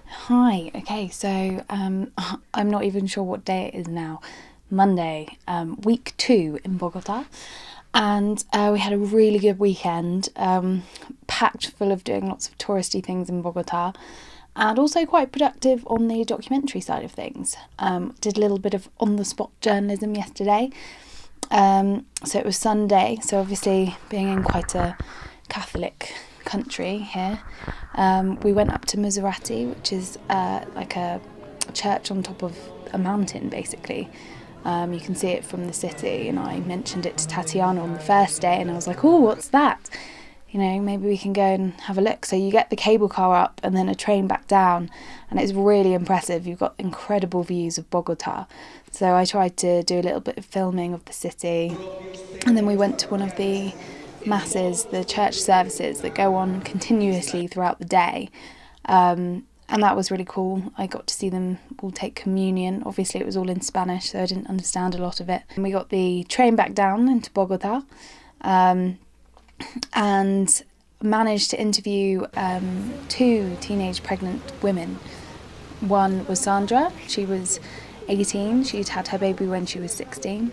Hi, okay, so I'm not even sure what day it is now. Monday, week 2 in Bogota, and we had a really good weekend, packed full of doing lots of touristy things in Bogota, and also quite productive on the documentary side of things. Did a little bit of on-the-spot journalism yesterday. So it was Sunday, so obviously being in quite a Catholic country here, we went up to Maserati, which is like a church on top of a mountain basically. You can see it from the city, and I mentioned it to Tatiana on the first day, and I was like, oh, what's that? You know, maybe we can go and have a look. So you get the cable car up and then a train back down, and it's really impressive. You've got incredible views of Bogota. So I tried to do a little bit of filming of the city, and then we went to one of the masses, the church services that go on continuously throughout the day. And that was really cool. I got to see them all take communion. Obviously it was all in Spanish, so I didn't understand a lot of it. And we got the train back down into Bogota, and managed to interview 2 teenage pregnant women. One was Sandra. She was 18. She'd had her baby when she was 16.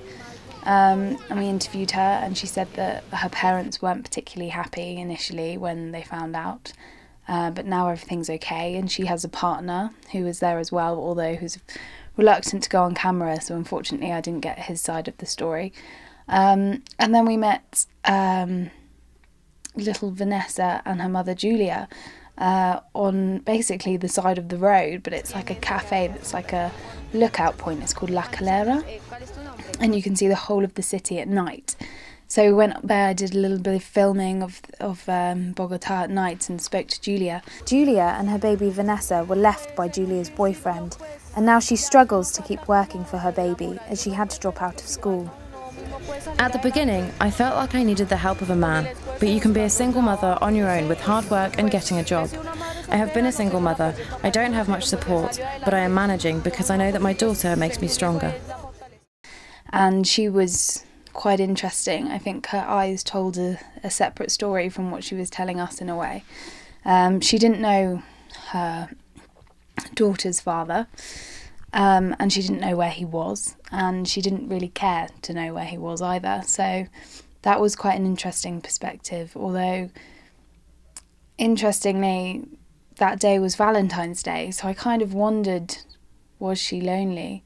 And we interviewed her, and she said that her parents weren't particularly happy initially when they found out, but now everything's okay, and she has a partner who was there as well, although who's reluctant to go on camera, so unfortunately I didn't get his side of the story. And then we met little Vanessa and her mother Julia on basically the side of the road, but it's like a cafe that's like a lookout point. It's called La Calera, and you can see the whole of the city at night. So we went up there, I did a little bit of filming of Bogota at night and spoke to Julia. Julia and her baby Vanessa were left by Julia's boyfriend, and now she struggles to keep working for her baby as she had to drop out of school. At the beginning, I felt like I needed the help of a man, but you can be a single mother on your own with hard work and getting a job. I have been a single mother. I don't have much support, but I am managing because I know that my daughter makes me stronger. And she was quite interesting. I think her eyes told a separate story from what she was telling us in a way. She didn't know her daughter's father, and she didn't know where he was, and she didn't really care to know where he was either. So that was quite an interesting perspective, although interestingly that day was Valentine's Day, so I kind of wondered, was she lonely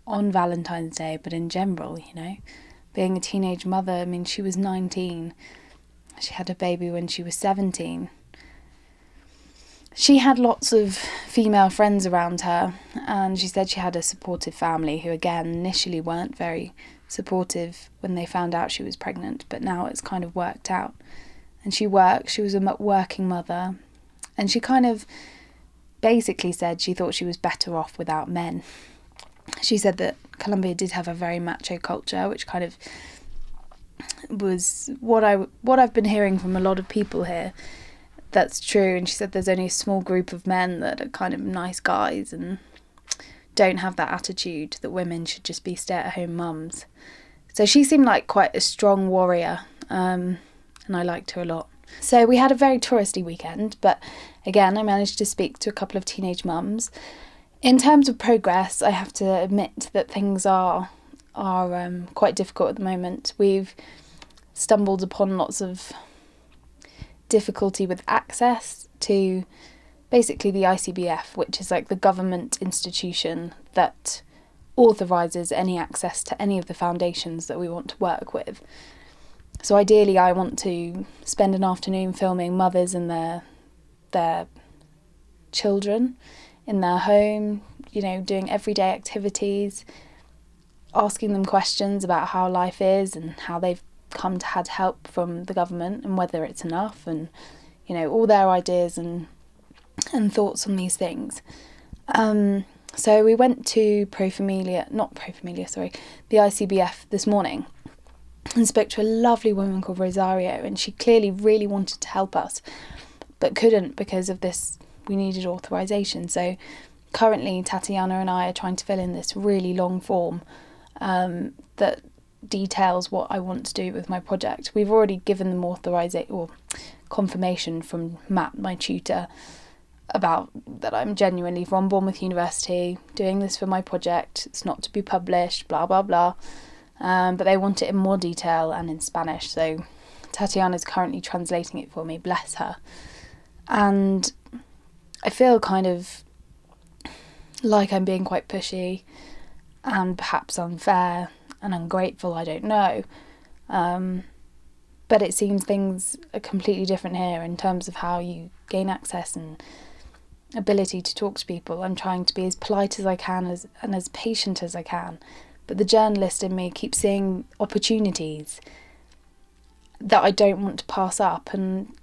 on Valentine's Day, but in general, you know, being a teenage mother. I mean, she was 19, she had a baby when she was 17. She had lots of female friends around her, and she said she had a supportive family who, again, initially weren't very supportive when they found out she was pregnant, but now it's kind of worked out. And she worked, she was a working mother, and she kind of basically said she thought she was better off without men. She said that Colombia did have a very macho culture, which kind of was what I've been hearing from a lot of people here. That's true. And she said there's only a small group of men that are kind of nice guys and don't have that attitude that women should just be stay-at-home mums. So she seemed like quite a strong warrior, and I liked her a lot. So we had a very touristy weekend, but again, I managed to speak to a couple of teenage mums. In terms of progress, I have to admit that things are quite difficult at the moment. We've stumbled upon lots of difficulty with access to basically the ICBF, which is like the government institution that authorises any access to any of the foundations that we want to work with. So ideally I want to spend an afternoon filming mothers and their children in their home, you know, doing everyday activities, asking them questions about how life is and how they've come to had help from the government and whether it's enough, and, you know, all their ideas and thoughts on these things. So we went to the ICBF this morning and spoke to a lovely woman called Rosario, and she clearly really wanted to help us but couldn't because of this. We needed authorization. So currently Tatiana and I are trying to fill in this really long form that details what I want to do with my project. We've already given them authorization, or confirmation from Matt, my tutor, about that I'm genuinely from Bournemouth University, doing this for my project. It's not to be published, blah, blah, blah. But they want it in more detail and in Spanish. So Tatiana's currently translating it for me, bless her. And I feel kind of like I'm being quite pushy and perhaps unfair and ungrateful, I don't know. But it seems things are completely different here in terms of how you gain access and ability to talk to people. I'm trying to be as polite as I can and as patient as I can. But the journalist in me keeps seeing opportunities that I don't want to pass up. And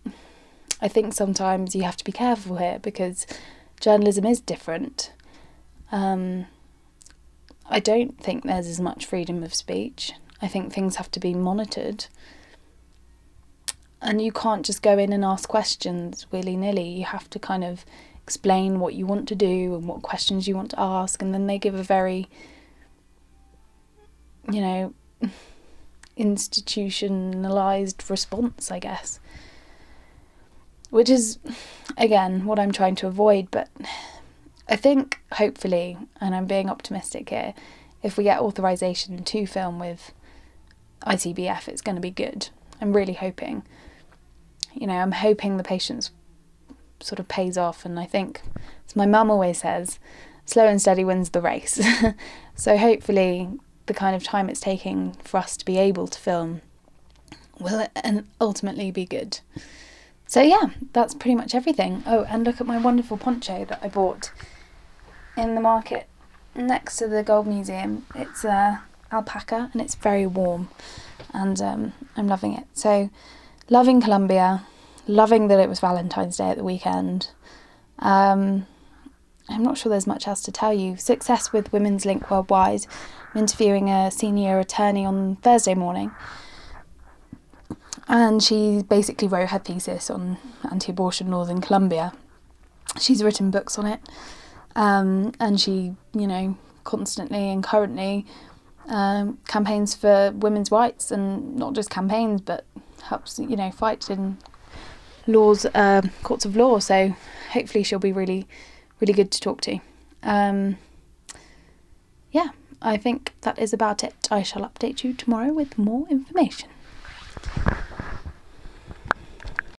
I think sometimes you have to be careful here because journalism is different. I don't think there's as much freedom of speech. I think things have to be monitored. And you can't just go in and ask questions willy-nilly. You have to kind of explain what you want to do and what questions you want to ask, and then they give a very, institutionalised response, I guess. Which is, again, what I'm trying to avoid, but I think, hopefully, and I'm being optimistic here, if we get authorisation to film with ICBF, it's going to be good. I'm really hoping. I'm hoping the patience sort of pays off, and I think, as my mum always says, slow and steady wins the race. So hopefully the kind of time it's taking for us to be able to film will ultimately be good. So yeah, that's pretty much everything. Oh, and look at my wonderful poncho that I bought in the market next to the Gold Museum. It's alpaca and it's very warm, and I'm loving it. So, loving Colombia, loving that it was Valentine's Day at the weekend. I'm not sure there's much else to tell you. Success with Women's Link Worldwide. I'm interviewing a senior attorney on Thursday morning, and she basically wrote her thesis on anti-abortion laws in Colombia. She's written books on it, and she, constantly and currently campaigns for women's rights, and not just campaigns, but helps, fight in laws, courts of law. So hopefully she'll be really, really good to talk to. Yeah, I think that is about it. I shall update you tomorrow with more information.